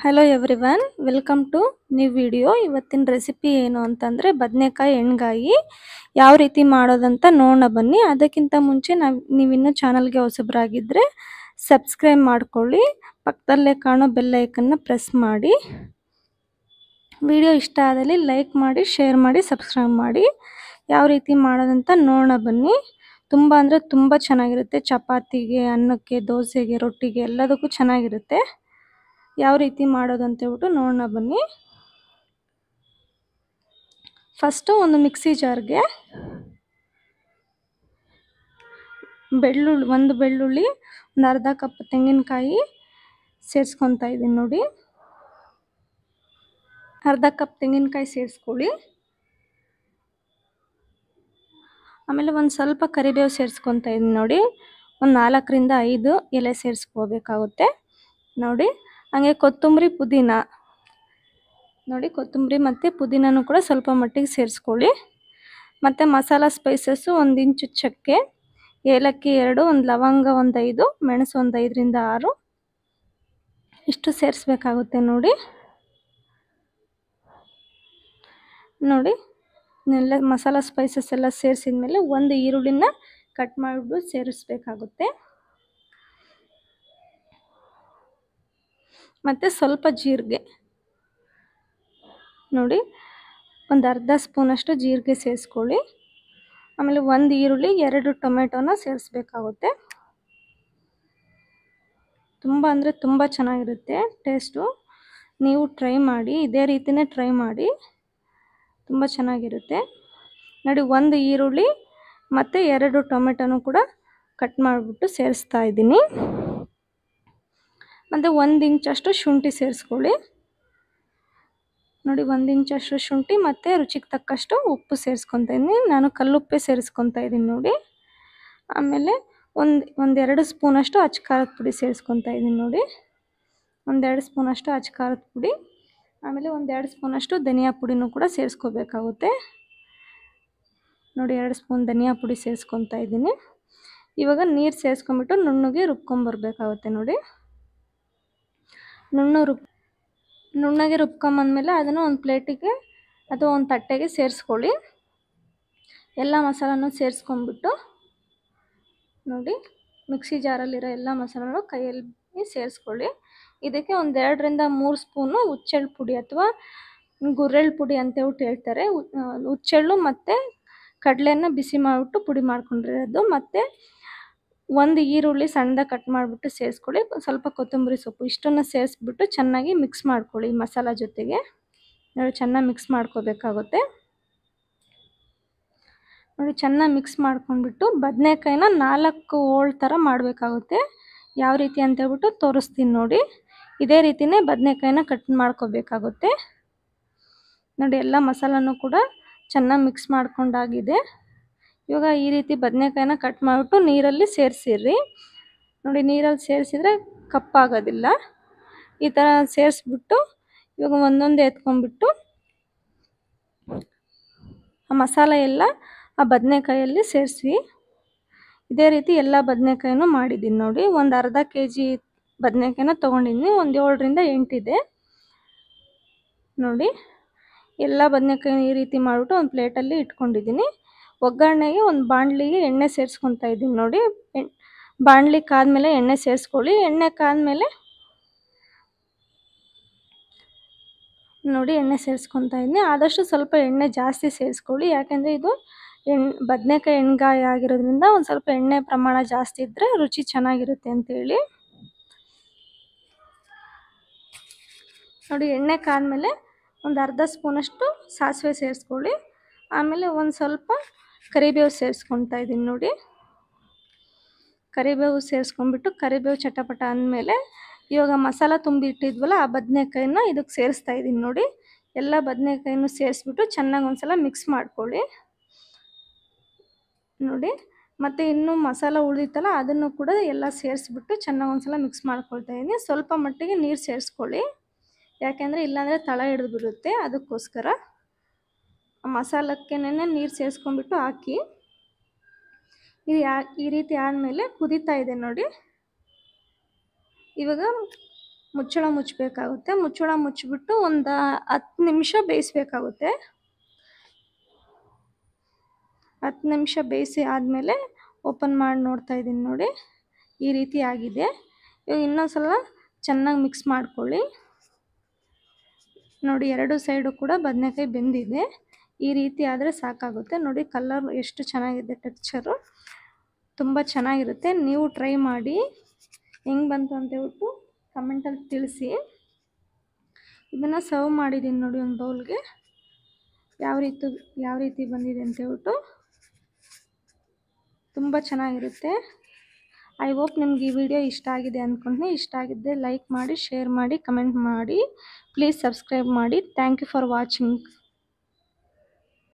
Hello everyone, welcome to new video. ಇವತ್ತಿನ recipe ಏನು ಅಂತಂದರೆ ಬದನೆಕಾಯಿ ಎಣ್ಗಾಯಿ ಯಾವ ರೀತಿ ಮಾಡೋದಂತ ನೋಡೋಣ ಬನ್ನಿ. ಅದಕ್ಕಿಂತ ಮುಂಚೆ ನೀವಿನ್ನೂ ಚಾನಲ್ಗೆ ಹೊಸಬರಾಗಿದ್ದರೆ ಸಬ್ಸ್ಕ್ರೈಬ್ ಮಾಡ್ಕೊಳ್ಳಿ, ಪಕ್ಕದಲ್ಲೇ ಕಾಣೋ ಬೆಲ್ ಐಕನ್ನ ಪ್ರೆಸ್ ಮಾಡಿ. ವಿಡಿಯೋ ಇಷ್ಟ ಆದಲ್ಲಿ ಲೈಕ್ ಮಾಡಿ, ಶೇರ್ ಮಾಡಿ, ಸಬ್ಸ್ಕ್ರೈಬ್ ಮಾಡಿ. ಯಾವ ರೀತಿ ಮಾಡೋದಂತ ನೋಡೋಣ ಬನ್ನಿ. ತುಂಬ ಅಂದರೆ ತುಂಬ ಚೆನ್ನಾಗಿರುತ್ತೆ. ಚಪಾತಿಗೆ, ಅನ್ನಕ್ಕೆ, ದೋಸೆಗೆ, ರೊಟ್ಟಿಗೆ ಎಲ್ಲದಕ್ಕೂ ಚೆನ್ನಾಗಿರುತ್ತೆ. ಯಾವ ರೀತಿ ಮಾಡೋದು ಅಂತ ಹೇಳ್ಬಿಟ್ಟು ನೋಡೋಣ ಬನ್ನಿ. ಫಸ್ಟು ಒಂದು ಮಿಕ್ಸಿ ಜಾರ್ಗೆ ಒಂದು ಬೆಳ್ಳುಳ್ಳಿ, ಒಂದು ಅರ್ಧ ಕಪ್ ತೆಂಗಿನಕಾಯಿ ಸೇರಿಸ್ಕೊತಾ ಇದ್ದೀನಿ ನೋಡಿ. ಅರ್ಧ ಕಪ್ ತೆಂಗಿನಕಾಯಿ ಸೇರಿಸ್ಕೊಳ್ಳಿ. ಆಮೇಲೆ ಒಂದು ಸ್ವಲ್ಪ ಕರಿಬೇವು ಸೇರಿಸ್ಕೊತಾ ಇದ್ದೀನಿ ನೋಡಿ. ಒಂದು 4ರಿಂದ 5 ಎಲೆ ಸೇರಿಸ್ಕೋಬೇಕಾಗುತ್ತೆ ನೋಡಿ. ಹಾಗೆ ಕೊತ್ತಂಬರಿ, ಪುದೀನ ನೋಡಿ, ಕೊತ್ತಂಬರಿ ಮತ್ತು ಪುದೀನನೂ ಕೂಡ ಸ್ವಲ್ಪ ಮಟ್ಟಿಗೆ ಸೇರಿಸ್ಕೊಳ್ಳಿ. ಮತ್ತು ಮಸಾಲ ಸ್ಪೈಸಸ್ಸು 1 ಇಂಚು ಚಕ್ಕೆ, ಏಲಕ್ಕಿ 2, ಒಂದು ಲವಂಗ 1 5, ಮೆಣಸು 1 5ರಿಂದ 6 ಇಷ್ಟು ಸೇರಿಸ್ಬೇಕಾಗುತ್ತೆ ನೋಡಿ. ಎಲ್ಲ ಮಸಾಲ ಸ್ಪೈಸಸ್ ಎಲ್ಲ ಸೇರಿಸಿದ್ಮೇಲೆ ಒಂದು ಈರುಳ್ಳಿನ ಕಟ್ ಮಾಡಿಬಿಟ್ಟು ಸೇರಿಸ್ಬೇಕಾಗುತ್ತೆ. ಮತ್ತು ಸ್ವಲ್ಪ ಜೀರಿಗೆ ನೋಡಿ, ಒಂದು ಅರ್ಧ ಸ್ಪೂನಷ್ಟು ಜೀರಿಗೆ ಸೇರಿಸ್ಕೊಳ್ಳಿ. ಆಮೇಲೆ 1 ಈರುಳ್ಳಿ, 2 ಟೊಮೆಟೊನ ಸೇರಿಸ್ಬೇಕಾಗುತ್ತೆ. ತುಂಬ ಅಂದರೆ ತುಂಬ ಚೆನ್ನಾಗಿರುತ್ತೆ ಟೇಸ್ಟು. ನೀವು ಟ್ರೈ ಮಾಡಿ, ಇದೇ ರೀತಿಯೇ ಟ್ರೈ ಮಾಡಿ, ತುಂಬ ಚೆನ್ನಾಗಿರುತ್ತೆ ನೋಡಿ. 1 ಈರುಳ್ಳಿ ಮತ್ತು 2 ಟೊಮೆಟೊನೂ ಕೂಡ ಕಟ್ ಮಾಡಿಬಿಟ್ಟು ಸೇರಿಸ್ತಾ ಇದ್ದೀನಿ. ಮತ್ತು 1 ಇಂಚಷ್ಟು ಶುಂಠಿ ಸೇರಿಸ್ಕೊಳ್ಳಿ ನೋಡಿ. 1 ಇಂಚಷ್ಟು ಶುಂಠಿ ಮತ್ತು ರುಚಿಗೆ ತಕ್ಕಷ್ಟು ಉಪ್ಪು ಸೇರಿಸ್ಕೊತಾ ಇದ್ದೀನಿ. ನಾನು ಕಲ್ಲುಪ್ಪೇ ಸೇರಿಸ್ಕೊತಾ ಇದ್ದೀನಿ ನೋಡಿ. ಆಮೇಲೆ ಒಂದು 2 ಸ್ಪೂನಷ್ಟು ಅಚ್ಚ ಖಾರದ ಪುಡಿ ಸೇರಿಸ್ಕೊತಾ ಇದ್ದೀನಿ ನೋಡಿ. 1-2 ಸ್ಪೂನಷ್ಟು ಅಚ್ಚ ಖಾರದ ಪುಡಿ, ಆಮೇಲೆ 1-2 ಸ್ಪೂನಷ್ಟು ಧನಿಯಾ ಪುಡಿನೂ ಕೂಡ ಸೇರಿಸ್ಕೋಬೇಕಾಗುತ್ತೆ ನೋಡಿ. 2 ಸ್ಪೂನ್ ಧನಿಯಾ ಪುಡಿ ಸೇರಿಸ್ಕೊತಾ ಇದ್ದೀನಿ. ಇವಾಗ ನೀರು ಸೇರಿಸ್ಕೊಂಬಿಟ್ಟು ನುಣ್ಣಗೆ ರುಬ್ಕೊಂಬರ್ಬೇಕಾಗುತ್ತೆ ನೋಡಿ. ನುಣ್ಣಗೆ ರುಬ್ಕೊಂಬಂದಮೇಲೆ ಅದನ್ನು ಒಂದು ಪ್ಲೇಟಿಗೆ ಅಥವಾ ಒಂದು ತಟ್ಟೆಗೆ ಸೇರಿಸ್ಕೊಳ್ಳಿ. ಎಲ್ಲ ಮಸಾಲನೂ ಸೇರಿಸ್ಕೊಂಬಿಟ್ಟು ನೋಡಿ, ಮಿಕ್ಸಿ ಜಾರಲ್ಲಿರೋ ಎಲ್ಲ ಮಸಾಲನೂ ಕೈಯಲ್ಲಿ ಸೇರಿಸ್ಕೊಳ್ಳಿ. ಇದಕ್ಕೆ 1-2ರಿಂದ 3 ಸ್ಪೂನು ಹುಚ್ಚೆಳ್ಳು ಪುಡಿ ಅಥವಾ ಗುರೆಳ್ಳು ಪುಡಿ ಅಂತೇಳ್ಬಿಟ್ಟು ಹೇಳ್ತಾರೆ. ಹುಚ್ಚೆಳ್ಳು ಮತ್ತು ಕಡಲೆನ ಬಿಸಿ ಮಾಡಿಬಿಟ್ಟು ಪುಡಿ ಮಾಡ್ಕೊಂಡಿರೋದು, ಮತ್ತು 1 ಈರುಳ್ಳಿ ಸಣ್ಣದಾಗಿ ಕಟ್ ಮಾಡಿಬಿಟ್ಟು ಸೇರಿಸ್ಕೊಳ್ಳಿ. ಸ್ವಲ್ಪ ಕೊತ್ತಂಬರಿ ಸೊಪ್ಪು, ಇಷ್ಟನ್ನು ಸೇರಿಸ್ಬಿಟ್ಟು ಚೆನ್ನಾಗಿ ಮಿಕ್ಸ್ ಮಾಡ್ಕೊಳ್ಳಿ. ಮಸಾಲ ಜೊತೆಗೆ ನೋಡಿ ಚೆನ್ನಾಗಿ ಮಿಕ್ಸ್ ಮಾಡ್ಕೋಬೇಕಾಗುತ್ತೆ ನೋಡಿ. ಚೆನ್ನಾಗಿ ಮಿಕ್ಸ್ ಮಾಡ್ಕೊಂಡ್ಬಿಟ್ಟು ಬದನೆಕಾಯಿನ 4 ಹೋಳು ಥರ ಮಾಡಬೇಕಾಗುತ್ತೆ. ಯಾವ ರೀತಿ ಅಂತೇಳ್ಬಿಟ್ಟು ತೋರಿಸ್ತೀನಿ ನೋಡಿ. ಇದೇ ರೀತಿಯೇ ಬದನೆಕಾಯಿನ ಕಟ್ ಮಾಡ್ಕೋಬೇಕಾಗುತ್ತೆ ನೋಡಿ. ಎಲ್ಲ ಮಸಾಲನೂ ಕೂಡ ಚೆನ್ನಾಗಿ ಮಿಕ್ಸ್ ಮಾಡ್ಕೊಂಡಾಗಿದೆ. ಇವಾಗ ಈ ರೀತಿ ಬದನೆಕಾಯಿನ ಕಟ್ ಮಾಡಿಬಿಟ್ಟು ನೀರಲ್ಲಿ ಸೇರಿಸಿರಿ ನೋಡಿ. ನೀರಲ್ಲಿ ಸೇರಿಸಿದ್ರೆ ಕಪ್ಪಾಗೋದಿಲ್ಲ. ಈ ಥರ ಸೇರಿಸ್ಬಿಟ್ಟು ಇವಾಗ ಒಂದೊಂದೇ ಎತ್ಕೊಂಡ್ಬಿಟ್ಟು ಆ ಮಸಾಲೆ ಎಲ್ಲ ಆ ಬದನೆಕಾಯಲ್ಲಿ ಸೇರಿಸಿ. ಇದೇ ರೀತಿ ಎಲ್ಲ ಬದನೆಕಾಯಿನೂ ಮಾಡಿದ್ದೀನಿ ನೋಡಿ. ಒಂದು ಅರ್ಧ kg ಬದನೆಕಾಯಿನ ತೊಗೊಂಡಿದ್ದೀನಿ. ಒಂದು 7ರಿಂದ 8 ಇದೆ ನೋಡಿ. ಎಲ್ಲ ಬದನೆಕಾಯಿನ ಈ ರೀತಿ ಮಾಡಿಬಿಟ್ಟು ಒಂದು ಪ್ಲೇಟಲ್ಲಿ ಇಟ್ಕೊಂಡಿದ್ದೀನಿ. ಒಗ್ಗರಣೆಗೆ ಒಂದು ಬಾಣಲಿಗೆ ಎಣ್ಣೆ ಸೇರಿಸ್ಕೊತಾ ಇದ್ದೀನಿ ನೋಡಿ. ಬಾಣಲಿ ಕಾದ್ಮೇಲೆ ಎಣ್ಣೆ ಸೇರಿಸ್ಕೊಳ್ಳಿ. ಎಣ್ಣೆ ಕಾದ್ಮೇಲೆ ನೋಡಿ ಎಣ್ಣೆ ಸೇರಿಸ್ಕೊತಾ ಇದ್ದೀನಿ. ಆದಷ್ಟು ಸ್ವಲ್ಪ ಎಣ್ಣೆ ಜಾಸ್ತಿ ಸೇರಿಸ್ಕೊಳ್ಳಿ, ಯಾಕೆಂದರೆ ಇದು ಬದನೆಕಾಯಿ ಎಣ್ಗಾಯಿ ಆಗಿರೋದ್ರಿಂದ ಒಂದು ಸ್ವಲ್ಪ ಎಣ್ಣೆ ಪ್ರಮಾಣ ಜಾಸ್ತಿ ಇದ್ದರೆ ರುಚಿ ಚೆನ್ನಾಗಿರುತ್ತೆ ಅಂತೇಳಿ ನೋಡಿ. ಎಣ್ಣೆ ಕಾದ್ಮೇಲೆ ಒಂದು ಅರ್ಧ ಸ್ಪೂನಷ್ಟು ಸಾಸಿವೆ ಸೇರಿಸ್ಕೊಳ್ಳಿ. ಆಮೇಲೆ ಒಂದು ಸ್ವಲ್ಪ ಕರಿಬೇವು ಸೇರಿಸ್ಕೊತಾ ಇದ್ದೀನಿ ನೋಡಿ. ಕರಿಬೇವು ಸೇರಿಸ್ಕೊಂಡ್ಬಿಟ್ಟು ಕರಿಬೇವು ಚಟಪಟ ಅಂದಮೇಲೆ ಇವಾಗ ಮಸಾಲ ತುಂಬಿ ಇಟ್ಟಿದ್ವಲ್ಲ ಆ ಬದನೆಕಾಯಿನ ಇದಕ್ಕೆ ಸೇರಿಸ್ತಾ ಇದ್ದೀನಿ ನೋಡಿ. ಎಲ್ಲ ಬದನೆಕಾಯಿನೂ ಸೇರಿಸ್ಬಿಟ್ಟು ಚೆನ್ನಾಗಿ ಒಂದು ಸಲ ಮಿಕ್ಸ್ ಮಾಡ್ಕೊಳ್ಳಿ ನೋಡಿ. ಮತ್ತು ಇನ್ನೂ ಮಸಾಲ ಉಳಿದಿತ್ತಲ್ಲ ಅದನ್ನು ಕೂಡ ಎಲ್ಲ ಸೇರಿಸ್ಬಿಟ್ಟು ಚೆನ್ನಾಗಿ ಒಂದು ಸಲ ಮಿಕ್ಸ್ ಮಾಡ್ಕೊಳ್ತಾ ಇದ್ದೀನಿ. ಸ್ವಲ್ಪ ಮಟ್ಟಿಗೆ ನೀರು ಸೇರಿಸ್ಕೊಳ್ಳಿ, ಯಾಕೆಂದರೆ ಇಲ್ಲಾಂದರೆ ತಳ ಹಿಡಿದು ಬಿಡುತ್ತೆ. ಅದಕ್ಕೋಸ್ಕರ ಮಸಾಲಕ್ಕೇನೆ ನೀರು ಸೇರಿಸ್ಕೊಂಡ್ಬಿಟ್ಟು ಹಾಕಿ. ಈ ರೀತಿ ಆದಮೇಲೆ ಕುದೀತಾ ಇದೆ ನೋಡಿ. ಇವಾಗ ಮುಚ್ಚಳ ಮುಚ್ಚಬೇಕಾಗುತ್ತೆ. ಮುಚ್ಚಳ ಮುಚ್ಚಿಬಿಟ್ಟು ಒಂದು 10 ನಿಮಿಷ ಬೇಯಿಸಬೇಕಾಗುತ್ತೆ. 10 ನಿಮಿಷ ಬೇಯಿಸಿ ಆದಮೇಲೆ ಓಪನ್ ಮಾಡಿ ನೋಡ್ತಾ ಇದ್ದೀನಿ ನೋಡಿ, ಈ ರೀತಿ ಆಗಿದೆ. ಇವಾಗ ಇನ್ನೊಂದು ಸಲ ಚೆನ್ನಾಗಿ ಮಿಕ್ಸ್ ಮಾಡ್ಕೊಳ್ಳಿ. ನೋಡಿ, ಎರಡು ಸೈಡು ಕೂಡ ಬದನೆಕಾಯಿ ಬೆಂದಿದೆ. ಈ ರೀತಿ ಆದರೆ ಸಾಕಾಗುತ್ತೆ. ನೋಡಿ ಕಲರ್ ಎಷ್ಟು ಚೆನ್ನಾಗಿದೆ, ಟೆಕ್ಸ್ಚರು ತುಂಬ ಚೆನ್ನಾಗಿರುತ್ತೆ. ನೀವು ಟ್ರೈ ಮಾಡಿ, ಹೆಂಗೆ ಬಂತು ಅಂತ ಹೇಳ್ಬಿಟ್ಟು ಕಮೆಂಟಲ್ಲಿ ತಿಳಿಸಿ. ಇದನ್ನು ಸರ್ವ್ ಮಾಡಿದ್ದೀನಿ ನೋಡಿ ಒಂದು ಬೌಲ್ಗೆ, ಯಾವ ರೀತಿ ಬಂದಿದೆ ಅಂತ ಹೇಳ್ಬಿಟ್ಟು. ತುಂಬ ಚೆನ್ನಾಗಿರುತ್ತೆ. ಐ ಹೋಪ್ ನಿಮ್ಗೆ ಈ ವಿಡಿಯೋ ಇಷ್ಟ ಆಗಿದೆ ಅಂದ್ಕೊಂಡ್ನಿ. ಇಷ್ಟ ಆಗಿದ್ದರೆ ಲೈಕ್ ಮಾಡಿ, ಶೇರ್ ಮಾಡಿ, ಕಮೆಂಟ್ ಮಾಡಿ. ಪ್ಲೀಸ್ ಸಬ್ಸ್ಕ್ರೈಬ್ ಮಾಡಿ. Thank you for watching.